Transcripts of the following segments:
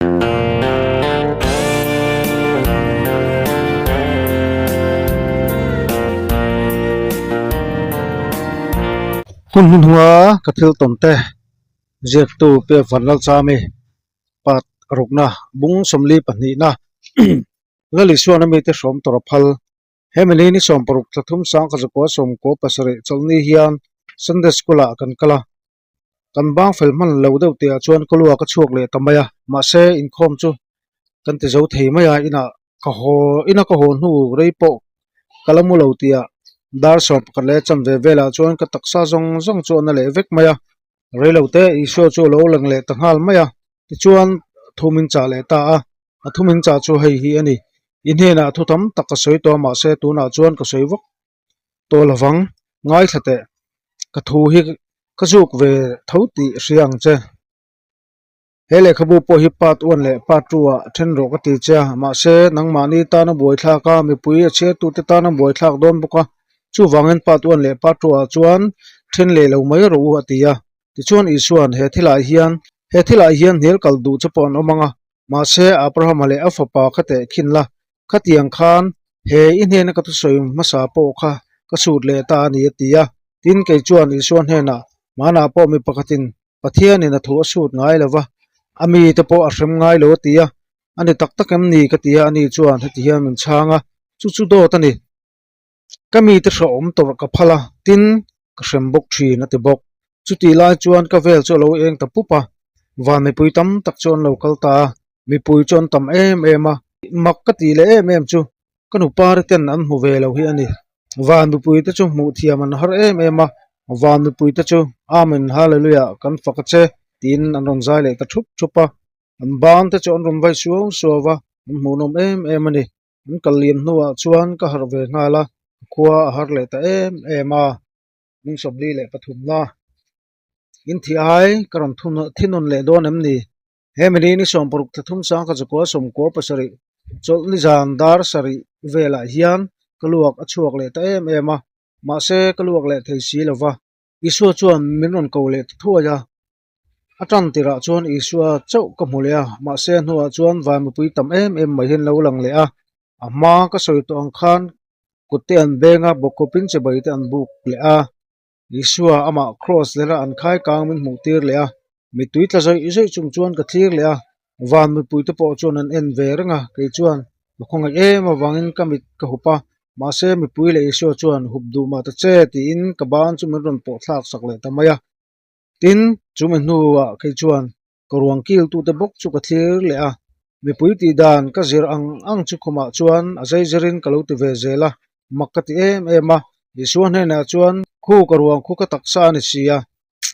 hun hun hunga kathil tomte jek tu pe vanal chami pat rukna bung somli pani na lali suana mi te som tor phal hemini ni som paruk thathum sang ka ko som ko pasare cholni hian sunday school a kan kala kan bang felman lo deuh te chuan kolua ka chuak le tamaya ma se in khom chu kan te zo thei maya ina ka ho nu reipo kalamu lo tia dar sop kan le cham ve vela chuan ka taksa zong zong chu na le vek maya reilote isho chu lo lang le tanghal maya ti chuan thumin cha le ta a thumin cha chu hei hi ani inhena thutam taka soi to ma se tu na chuan ka soi vok to lawang ngai thate ka thu hi ka juk ve thauti riang che hele khabu po hi pat on le pat ruwa then ro ka ti cha ma se nangmani ta na boi thla ka mi pui a che tu te ta na boi thlak don boka chu wangen pat on le pat ruwa chuan then le lo mai ro atia ti chuan isuan he thila hian hel kal du chapon omanga ma se abraham le afapa khate khinla khatiang khan he inhen ka tu soi masa po kha ka sut le ta ni atia tin ke chuan isuan he na mana po mi pakhatin pathian in a thu sut ngai lawa ami te po asem ngai lo tia ani tak takem ni ka tia ani chuan heti hian min changa chu do tani kami te hrom tor ka phala tin ka hrem bok thi na te bok chuti lai chuan ka vel chu lo eng ta pupa van mi pui tam tak chon local ta mi pui chon tam em mak ka ti le em chu kanu par ten an hu ve lo hi ani van mi pui te chu mu thiam an har em van mi pui te chu amen hallelujah kan fakache tin an ron zai le ta thupa an ban te chu an ron vai suwa an mu nom em ani an kaliam nuwa chuan ka har ve ngala khua har le ta em ning sobli le pathum na in thi ai karon thun thinun le don amni hemini ni som paruk thum sang ka joko som ko pasari chol ni jan dar sari vela hian kaluak achuak le ta ma se kaluak le thei si lova isu chuan minron ko le thua ya atan tira chuan isua chau ka mulia ma se nuwa chuan van pui tam mai hin lo lang le ama ka soi to ang khan kutte an benga bokopin che bai te an buk le isua ama cross lera an khai kang min mutir le mi tui tla zai izai chung chuan ka thlir le van mi pui te po chuan an en ve ranga ke chuan khonga wangin kamit ka hupa ma se mi pui le isua chuan hubdu ma ta che ti in ka ban chu min ron po thlak sak le tamaya tin chu min nuwa ke chuan korwang kil tu te bok chu ka thlir le mi pui ti dan ka zir ang chu khoma chuan azai zerin kalo ti ve zela makati ema isuan hena chuan khu karwang khu ka taksa ni sia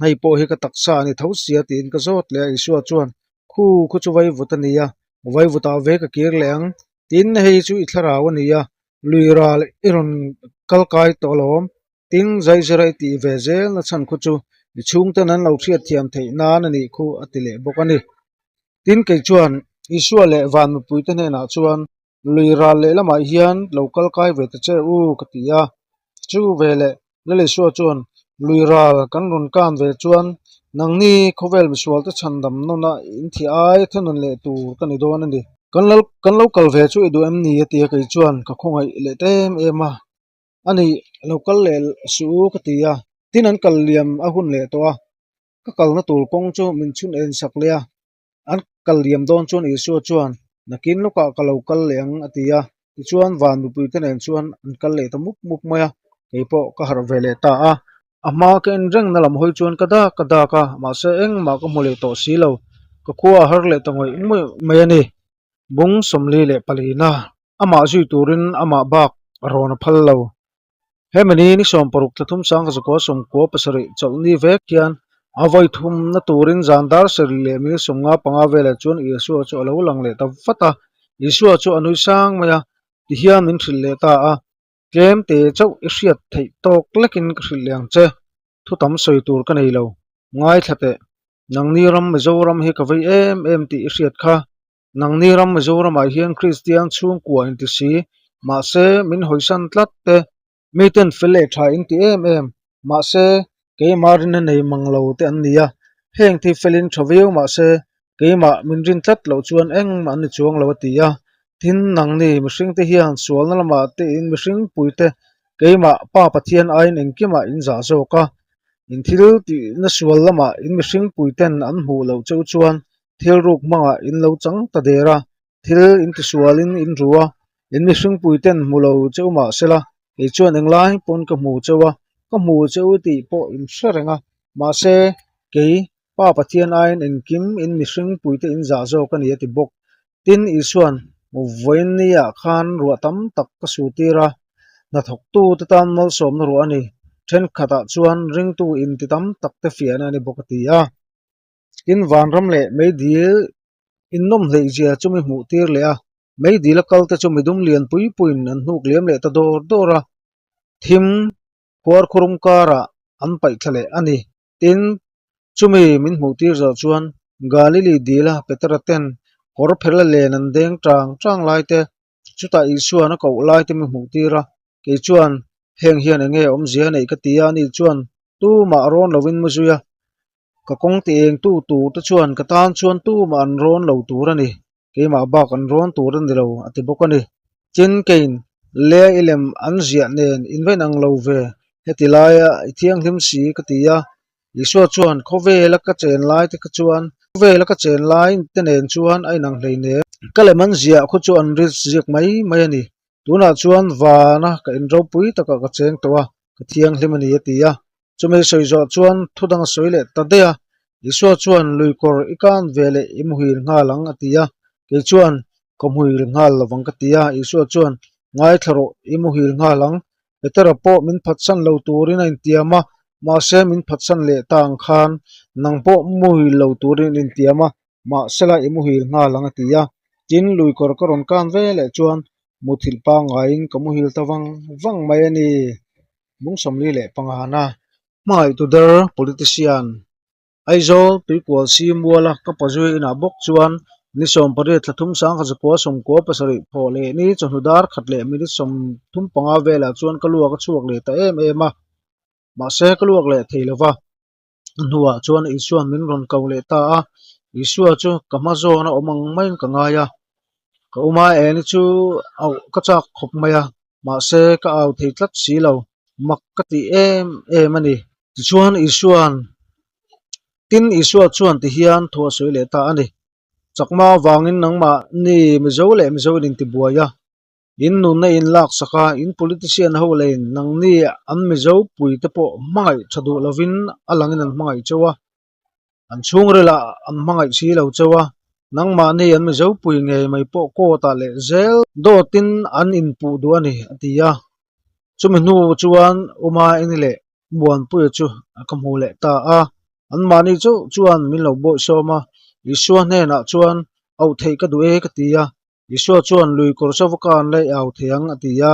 hei po hi ka taksa ni tho sia tin ka zot le isua chuan khu chu vai vutania vai vuta ve ka kir leng tin hei chu i thlara wania luiral iron kalkai tolom tin zai zerai ti ve zel na chan khu chu ni chung tan an lo thiat thiam thei na ni khu atile bokani tin ke chuan isua le van mu pui te na chuan luiral le lama hian local kai ve te che ka tia chu vele lele suwa chuan luiral kan run kan ve chuan nangni khovel visual te chandam nona in thi ai thanon le tu kan idon ani kan local ve chu idu em ni atia kai chuan ka khongai le tem ema ani local le su ka tia tin an kal liam a hun le to ka kal na tul kong chu min chun en sak le an kal liam don chuan isu chuan nakin loka ka local leng atia ti chuan van bu pui te nen chuan an kal le ta muk maya keipo ka har vele ta ama ka en reng na lam hoi chuan kada ka ma se eng ma ka mole to silo ka khuwa har le tangoi mai ani bung somli le palina ama zui turin ama bak ron phallo hemani ni som paruk thum sang ka ko som ko pasari cholni vek kian avoi thum na turin zandar ser le mi somnga panga vele chuan isu chu alo lang le ta fata isu chu anui sang maya ti hian min thil le ta kem te chau ihriat thei tok lekin ka hril liang che thu tam soi tur ka nei lo ngai thate nangni ram mizoram hi ka vai em ti ihriat kha nangni ram mizoram a hian christian chung kwa in ti si ma se min hoisan tlat te meten fele tha in ti em ma se ke marin nei manglo te an nia heng thi felin thaveu ma se keima min rin tlat lo chuan eng man ni chuang lo tia thin nang ni mihring te hian sual na lama te in mihring puite keima pa pathian ain engkima in za zoka in thil ti na sual lama in mihring puiten an hmu lo cheu chuan thil ruk manga in lo chang ta dera thil in ti sualin in ruwa in mihring puiten hmu lo cheu ma sela e chuan englai pon ka hmu chewa ka hmu cheu ti po in hrerenga ma se ke pa pathian ain engkim in mihring puite in za zo ka ni ati bok tin isuan voin nia khan ruwa tam tak ka su tira na thok tu te tan mal som na ruwa ni then khata chuan ring tu in ti tam tak te fian ani bok atia in van ram le mei dil in nom hlei zia chumi hmu tir le a mei dil kal te chumi dum lian pui puin an hnuk lem le ta dor dora thim huar khurum kara an pai thale ani tin chumi min hmu tir zo chuan galili dila petraten kor phirla len an deng tang lai te chuta isuan a ko lai te mi hmu tira ke chuan heng hian enge om zia nei ka tia ni chuan tu ma ron lovin mu zuya ka kong ti eng tu te chuan ka tan chuan tu ma an ron lo tur ani ke ma ba kan ron tur an lo ati bokani chin kein le ilem an zia nen in ven ang lo ve hetilaya ithiang hlim si ka tia isua chuan khove la ka chen lai te ka chuan khove la ka chen lai te nen chuan ai nang hlei ne kaleman zia khu chu an ri ziak mai mai ani tuna chuan vana ka in ro pui taka ka cheng towa ka thiang hlim ani atia chumi soi zo chuan thudang soile tadea isua chuan luikor ikan vele imuhil nga lang atia ke chuan komhuil nga lawang ka tia isua chuan ngai tharo imuhil nga lang betara po min phatsan lo turin in tiama ma se min phatsan le tang khan nang po muhil lo turin in tiama ma sela imuhil nga lang atia tin luikor karon kan vele chuan muthil pa ngain kamuhil tawang wang mai ani mungsamli le pangana mai tu der politician aizol tuikwal simuala ka pazui ina bok chuan ni som pare thlathum sang kha zakwa som ko pasari phole ni chonudar khatle mini som thum panga vela chuan kalua ka chuak le ta em ema ma se kaluak le theilawa nuwa chuan isuan min ron kaule ta a isua chu kamazo na omang main ka ngaya ka uma eni chu au ka chak khop maya ma se ka au theitlat silo makkati em ani chuan isuan tin isua chuan ti hian thua soi le ta ani chakma wangin nangma ni mizo le mizo in ti buaya in nun na in lak saka in politician ho le nang ni an mizo pui te po mangai thadu lovin alangin an mangai chewa an chung rela an mangai si lo chewa nangma ni an mizo pui nge mai po ko ta le zel do tin an in pu du ani atia chumi nu chuan uma in le buan pu chu akamu le ta a an mani chu chuan min lo bo soma isua ne na chuan au thei ka du e ka tia isua chuan lui kor sawakan le au thiang atia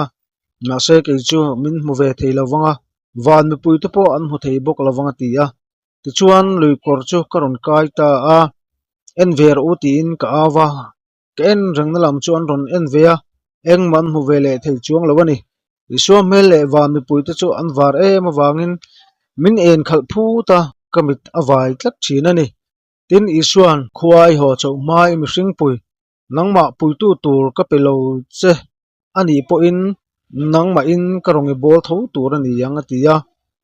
na se ke chu min mu ve thei lawanga van mi pui te po an mu thei bok lawanga tia ti chuan lui kor chu karon kai ta a en ver u ti in ka awa ken rang na lam chuan ron en ve a eng man mu ve le thei chuang lawani isua mel le van mi pui te chu an var em awangin min en khal phu ta kamit avai tlak thin ani tin isuan khuai ho chau mai mi hring pui nangma pui tu tur ka pelo che ani po in nangma in karong e bol tho tur ani yang atia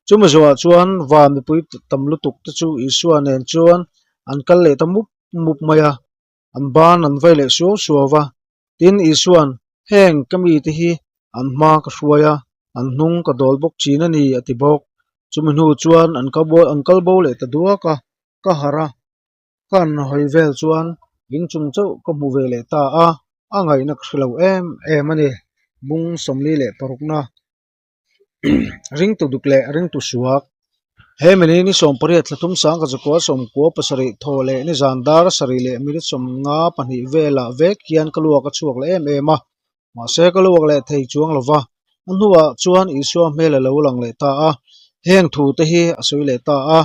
chuma zo chuan van mi pui tamlu tuk te chu isuan en chuan an kal le tamup mup maya an ban an vai le so suwa tin isuan heng kami te hi an ma ka hruaya an hnung ka dol bok chin ani ati bok chumi nu chuan an kal bo le ta duaka ka hara kan hoi vel chuan in chung chau ka mu ve le ta a angai nak hlo em ani bung somli le parukna ring tu duk le ring tu suak he meni ni som pare thlathum sang ka zakwa som ko pasari thole ni zandar sari le mi som nga pani vela vek hian kalua ka chuak le em ema ma se kaluak le thei chuang lova anhuwa chuan isua mele lo lang le ta a heng thu te hi asoi le ta a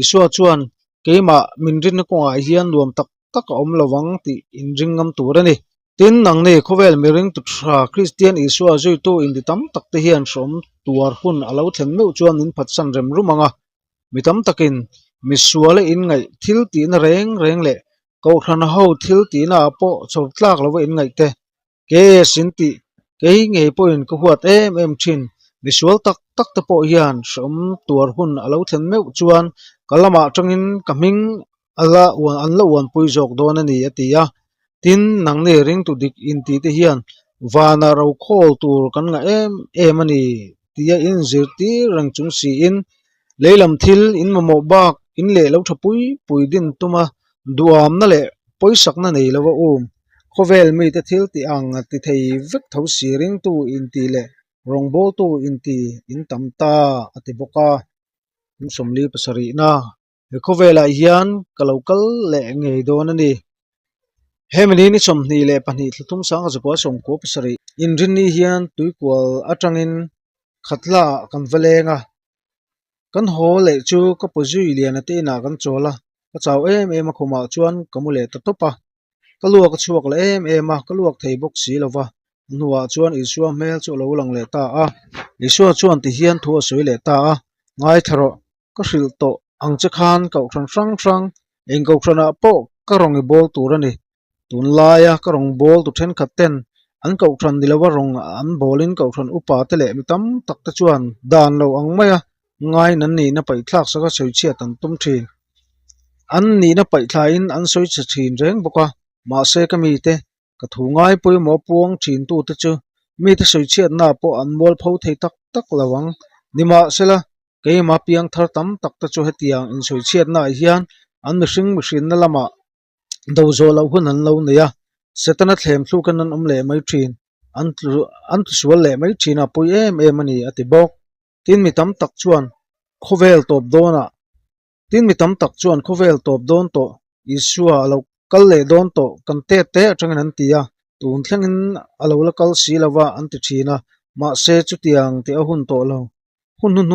isua chuan keima minrin ko a hian nuam tak tak om lawang ti in ringam turani tin nang ne khovel miring tu thra christian isua zui tu in di tam tak te hian som tuar hun alo thlen meu chuan in phatsan rem rumanga mitam takin misuale in ngai thil ti na reng le ko thana ho thil ti na po chor tlak lo in ngai te ke sin ti ke nge po in ko huat em thin visual tak tak te po hian som tur hun alo thlen meu chuan kalama tangin kaming ala wan an lo wan pui jok don ani atia tin nang ne ring tu dik in ti te hian vana ro khol tur kan nga em ani tia in zirti rang chung si in leilam thil in mamo bak in le lo thapui pui din tuma duam na le poisak na nei lo khovel mi te thil ti ang ti thei vek tho si ring tu in ti le rong bol tu in ti in tamta ati boka somli pasari na khovela hian kalokal le ngei don ani hemini ni somni le pani thluthum sang zakwa somko pasari in rin ni hian tuikwal atangin khatla kan valenga kan ho le chu ka pozui lian ate na kan chola ka chaw em a khoma chuan kamule ta topa ka luak chuak la em a ka luak thei bok si lova nuwa chuan isua mel chu lo lang le ta a isua chuan ti hian thu soi le ta a ngai tharo ka hril to ang che khan kau than sang sang eng kau thana po ka rong e bol turani tun laia ka rong bol tu then khaten an kau than dilawa rong an bolin kau than upa te le mitam tak ta chuan dan lo ang maya ngai nan ni na pai thlak saka choi chia tan tum thin an ni na pai thla in an soi cha thin reng boka ma se ka mi te ka thu ngai pui mo puang thin tu te chu mi te soi chiat na po an mol pho thei tak tak lawang nima sela ke ma piang thar tam tak ta chu hetiang in soi chiat na hian an mi hring na lama do zo lo hun an lo ne ya setana thlem thlu kan an le mai thin an tu sual le mai thina pui em ani ati bok tin mi tam tak chuan khovel top dona tin mi tam tak chuan khovel top don to isua lo kal le don to kan te atangin an tia tun thlengin alo la kal si lawa an ti thina ma se chu tiang te a hun to lo hun hun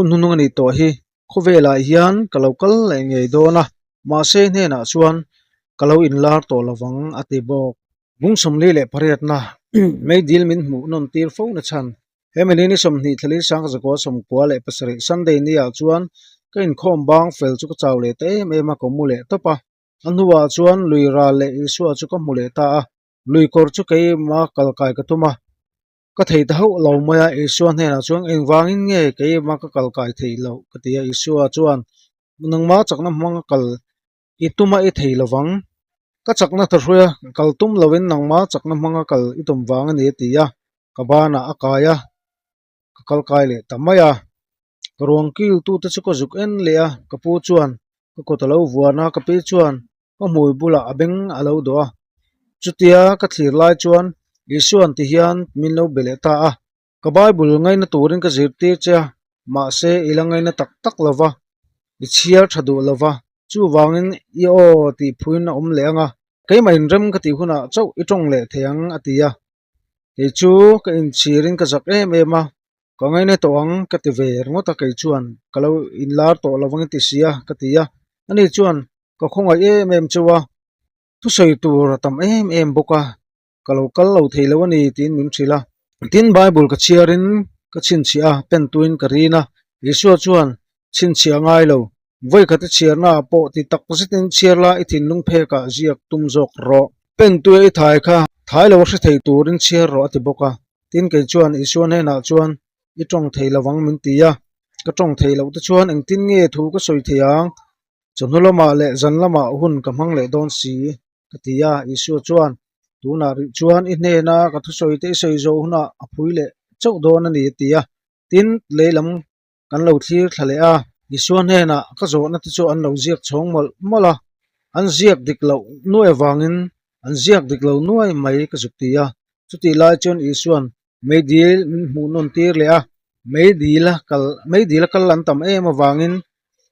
nun ani to hi khovela hian kalau kal le ngei dona ma se hne na chuan kalau in lar to lawang ati bok bung somli le pariat na mai dil min mu non tir fo na chan hemeni ni somni thali sang zakwa som kwa le pasari sunday ni ya chuan ka in khom bang fel chu ka chaw le te me ma ko mu le topa anhuwa chuan lui ra le isua chu ka mu le ta a lui kor chu ke ma kal kai ka tuma ka thei ta ho lo maya isua hne na chuan eng wangin nge ke ma ka kal kai thei lo ka tia isua chuan nang ma chakna mang kal ituma I thei lawang ka chakna ta hruya kal tum lovin nang ma chakna manga kal itum wang ani tia ka bana akaya ka kal kai le tamaya karong kil tu te chu ko zuk en le a ka pu chuan ka ko talo vuana ka pe chuan ka mui bula abeng alo do chutia ka thlir lai chuan isuan ti hian min lo bele ta a ka bible ngai na turin ka zirti cha ma se ilangai na tak tak lova ichiar thadu lova chu wangin I o ti phuin om le anga ke mai rem ka ti huna chau itong le theyang atia ke chu ka in chirin ka zak em a ko ngai ne tawang ka ti ve ngota kai chuan kalau in lar to lawang ti sia ka tia ani chuan ka khongai em chuwa tu soi tur tam em boka kalau kal lo theilo ani tin min thila tin bible ka chiarin ka chin chia pen tuin ka rina isu chuan chin chia ngai lo voi ka ti chiarna po ti tak positin chiarla I thin lung phe ka ziak tum jok ro pen tu I thai kha thai lo hre thei turin chiar ro ati boka tin ke chuan isu ne na chuan I tong thei lawang min tia ka tong thei lo te chuan eng tin nge thu ka soi theiang chonulama le zanlama hun ka mang le don si ka tia isu chuan tuna ri chuan I hne na ka thu soi te soi zo huna aphui le chau don ani tia tin leilam kan lo thlir thale a isu hne na ka zo na ti chu an lo ziak chhong mol mola an ziak dik lo nuai wangin an ziak dik lo nuai mai ka zuk tia chuti lai chuan isuan meidil min hmu non tir le a meidila kal an tam em awangin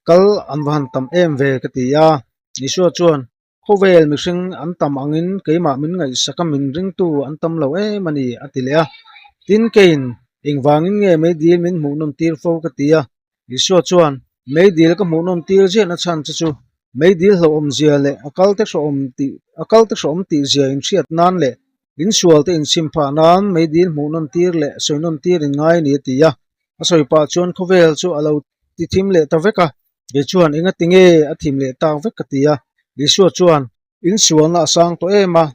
kal an van tam em ve ka tia isu chuan khovel mi hring an tam angin keima min ngai saka min ring tu an tam lo mani atile a tin kein engwangin nge meidil min hmu non tir fo ka tia isu chuan meidil ka hmu non tir je na chan chu meidil hlo om zia le akal te hrom ti zia in thiat nan le in sual te in simpha nan meidil hmu non tir le soinon tir in ngai ni tia asoi pa chuan khovel chu alo ti thim le ta veka ge chuan inga tinge a thim le ta vek ka tia Isua chuan in sual na sang to ema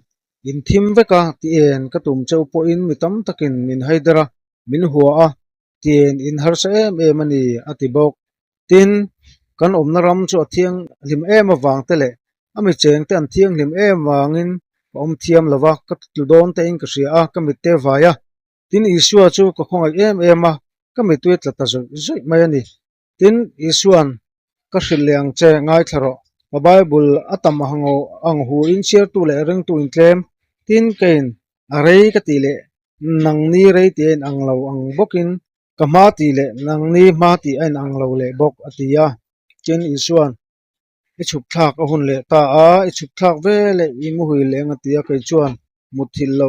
in thim veka ti en ka tum cheu po in mitam takin min haidara min huwa a tien in harsa em ani ati bok tin kan omna ram chu athiang lim em awang tele ami cheng te an thiang lim em wangin om thiam lawa ka tudon te in ka ria a ka mit te vaya tin Isua chu ka khongai em a ka mitui tlata zoi mai ani tin Isuan ka hrileng che ngai tharo a Bible atam hango ang hu in share tu le reng tu in tlem tin kein a rei ka ti le nang ni rei ten ang lo ang bokin ka ma ti le nang ni ma ti an ang lo le bok atia chen Isuan i chup thak a hun le ta a i chup thak ve le i mu hui le ngatia ke chuan muthil lo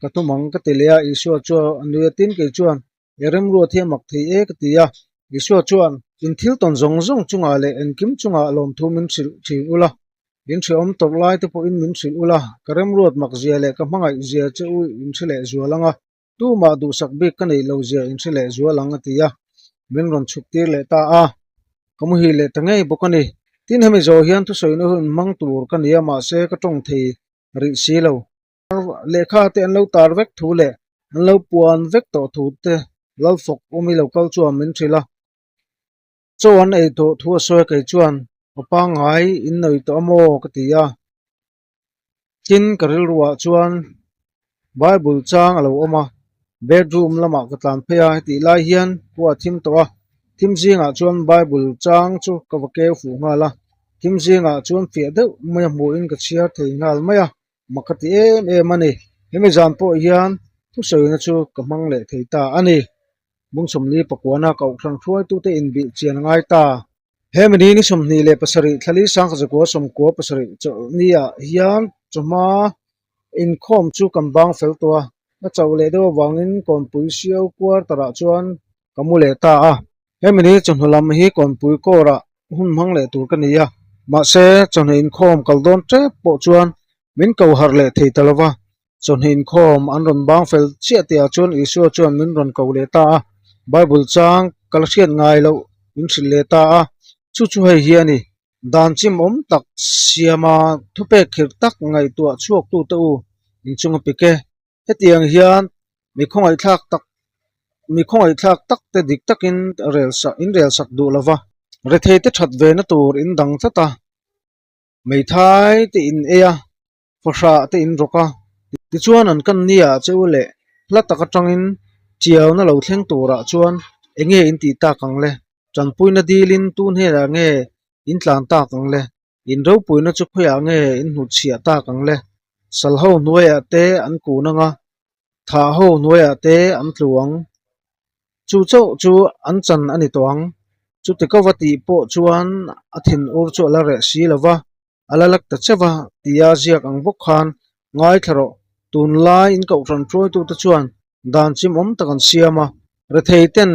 ka tu mang ka te le a Isua chu anuya tin ke chuan erem ru the mak thei e ka tia Isua chuan in thil ton zong zong chunga le en kim chunga lom thu min thil ula in thri om tok lai te po in min thil ula karem ruat mak zia le ka hmangai zia che u in thri le zualanga tu ma du sak bik ka nei lo zia in thri le zualanga tia min ron chuk tir le ta a kamu hi le tangai bokani tin hemi zo hian tu soina hun mang tur ka nia ma se ka tong thei ri si lo lekha te an lo tar vek thu le an lo puan vek to thu te lal fok umi lo kal chuan min thrila chuan ei to thu a soi kai chuan opa ngai in noi to amo ka tia tin karil ruwa chuan Bible chang alo oma bedroom lama ka tlan phea ti lai hian puwa thim to a thim zinga chuan Bible chang chu ka va ke fu nga la thim zinga chuan fia deuh mai mu in ka chiar thei ngal mai a makati em ani hemi zan po hian thu soina chu ka mang le thei ta ani bung somli pakwana ka thang thruai tu te in bi chian ngai ta hemini ni somni le pasari thali sang ka zakwa som ko pasari cho nia hian chuma in khom chu kan bang fel to a chaw le do wangin kon pui siau kwar tara chuan kamule ta a hemini chonhulam hi kon pui ko ra hun mang le tur ka nia ma se chon in khom kaldon tre po chuan min ko har le thei talawa chon in khom an ron bang fel chia tia chuan Isua chuan min ron ko le ta a Bible chang kal hian ngai lo in thil le ta a chu chu hei hi ani dan chim om tak siama thupe khir tak ngai tua chuak tu te u in chunga pike hetiang hian mi khongai thak tak te dik takin rel sak du lawa re thei te that ve na tur in dang thata mei thai te in ea phosha te in roka ti chuan an kan nia cheu le hla taka tangin chiaw na lo thleng tura chuan enge in ti ta kang le chan puina dilin tu he la nge in tlan ta kang le in ro puina chu khoya nge in hu chia ta kang le sal ho nuaya te an ku na nga tha ho nuaya te an tluang chu chau chu an chan ani tawang chu te ka wati po chuan athin ur chu la re si lawa alalak ta chewa tia ziak ang bok khan ngai tharo tun lai in ko ran troi tu ta chuan dan chim om takan siama re thei ten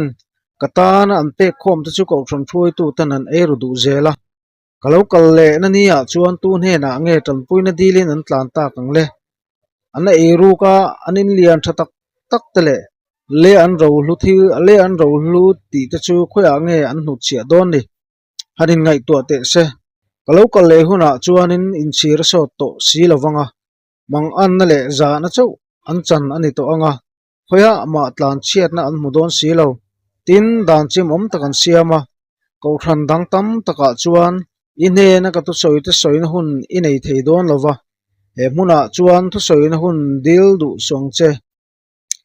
katana an pe khom ta chu ko ran troi tu tan an e ru du zela kalau kal le na nia chuan tu he na nge tan puina dilin an tlan ta kang le ana e ru ka anin lian thatak tak tele le an ro hlu thi le an ro hlu ti ta chu khoya nge an hu chia don ni hanin ngai to te se kalau kal le huna chuanin in chir so to si lawanga mang an na le za na chau an chan ani to anga khoya ma tlan chiat na an mudon si lo tin dan chim om takan siama ko than dang tam taka chuan inhe na ka tu soi na hun inei thei don lova he muna chuan thu soi na hun dil du song che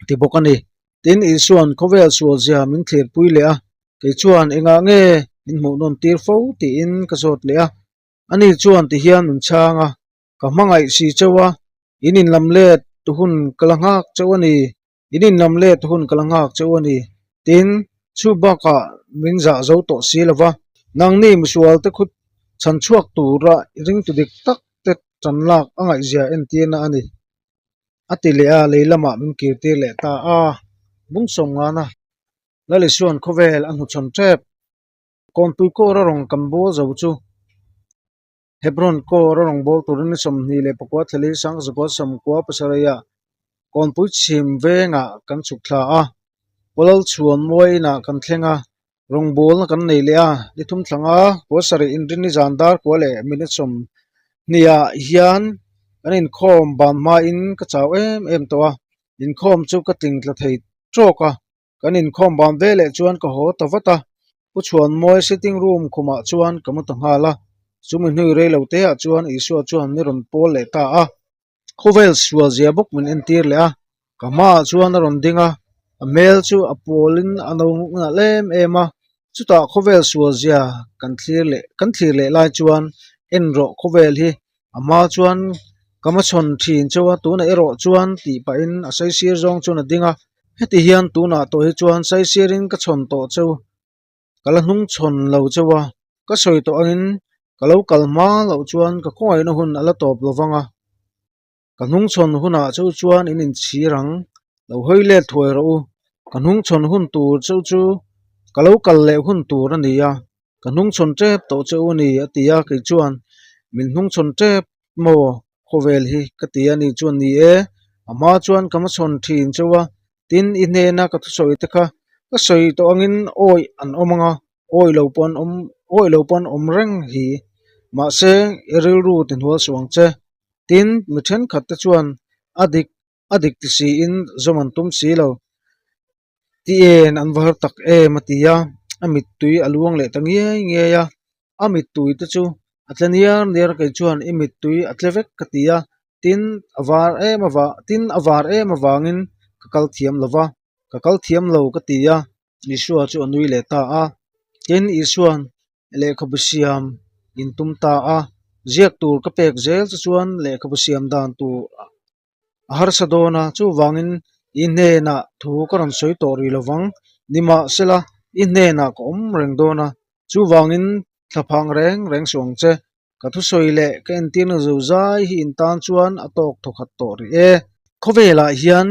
ti bokani tin Isuan khovel sual zia min thlir pui le a ke chuan enga nge in mu non tir fo ti in ka zot le a ani chuan ti hian un changa ka mangai si chawa inin lamle tu hun kalangak chawani inin lamle tu hun kalangak chawani tin chu baka min za zo to si lawa nang ni musual te khut chan chuak tura ring tu dik tak te chanlak angai zia en tina ani atile a leilama min kirti le ta a bung songa na lali suan khovel an hu chon trep kon tui ko ra rong kan bo zo chu Hebron ko ra rong bol turin som ni le pakwa thali sang zakwa som kwa pasaraya kon pui chim venga kan chukthla a polal chuan moi na kan thlenga rong bol na kan nei le a ni thum thlanga ko sari indri ni zandar ko le minute som nia hian kan in khom ban ma in ka chaw em to a in khom chu ka ting tla thei trawka kan in khom ban vele chuan ka ho tawata pu chuan moi sitting room khuma chuan kamu ta hala chumi hnui rei lo te a chuan isua chuan mi ron pol le ta a khovel sual zia buk min entir le a kama chuan a ron dinga a mel chu a polin ano na lem ema chuta khovel sual zia kan thlir le lai chuan en ro khovel hi ama chuan kama chon thin chawa tuna ero chuan ti pa in a sai sir zong chuna dinga heti hian tuna to hi chuan sai sirin ka chon to chau kala hnung chon lo chawa ka soi to angin kalau kalma lo chuan ka khoi na hun ala top lovanga kanung chon huna chu chuan in chirang lo hoile thoi ro kanung chon hun tur chu chu kalau kal le hun tur ania kanung chon trep to chu ni atia ke chuan min hung chon trep mo khovel hi katia ni chuan ni e ama chuan kama chon thin chuwa tin ine na ka thu soi te kha ka soi to angin oi an omanga oi lo pon om reng hi ma se eril ru tin hol suang che tin mi then khat te chuan adik ti si in zoman tum si lo ti en an var tak e matia amit tui aluang le tangia nge ya amit tui te chu atlania ner ke chuan imit tui atlevek katia tin avar e mawangin kakal thiam lova kakal thiam lo katia isua chu anui le ta a tin isuan le khabusiam in tum ta a ziak tur ka pek zel chu chuan le khabusiam dan tu har sadona chu wangin inne na thu karon soi to ri lowang nima sela inne na ko reng dona chu wangin thlaphang reng suang che ka thu soi le ka en tin zo zai hi in tan chuan atok thokhat to ri e khovela hian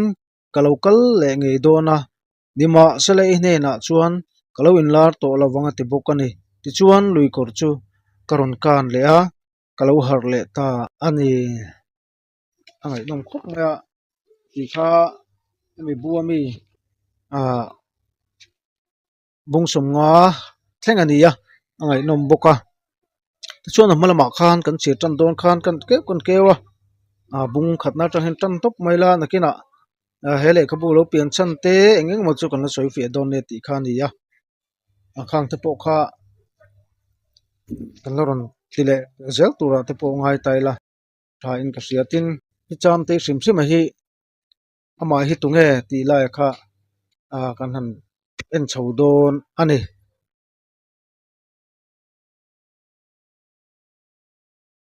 kalokal le ngei dona nima sela inne na chuan kalo in lar to lawanga ti bokani ti chuan lui kor chu karon kan le a kalo har le ta ani angai nom khop nga ti kha mi buami a bung som nga thleng ani ya angai nom boka chuan a hmalama khan kan chi tan don khan kan kewa a bung khatna tang hen tan top maila nakina hele khabu lo pian chan te engeng mo chu kan la soi fi don ne ti kha ni ya a khang te po kha kan loron tile zel tura te po ngai taila tha in ka siatin hi cham te sim sim hi ama hi tunge ti lai kha kan han en chhodon ani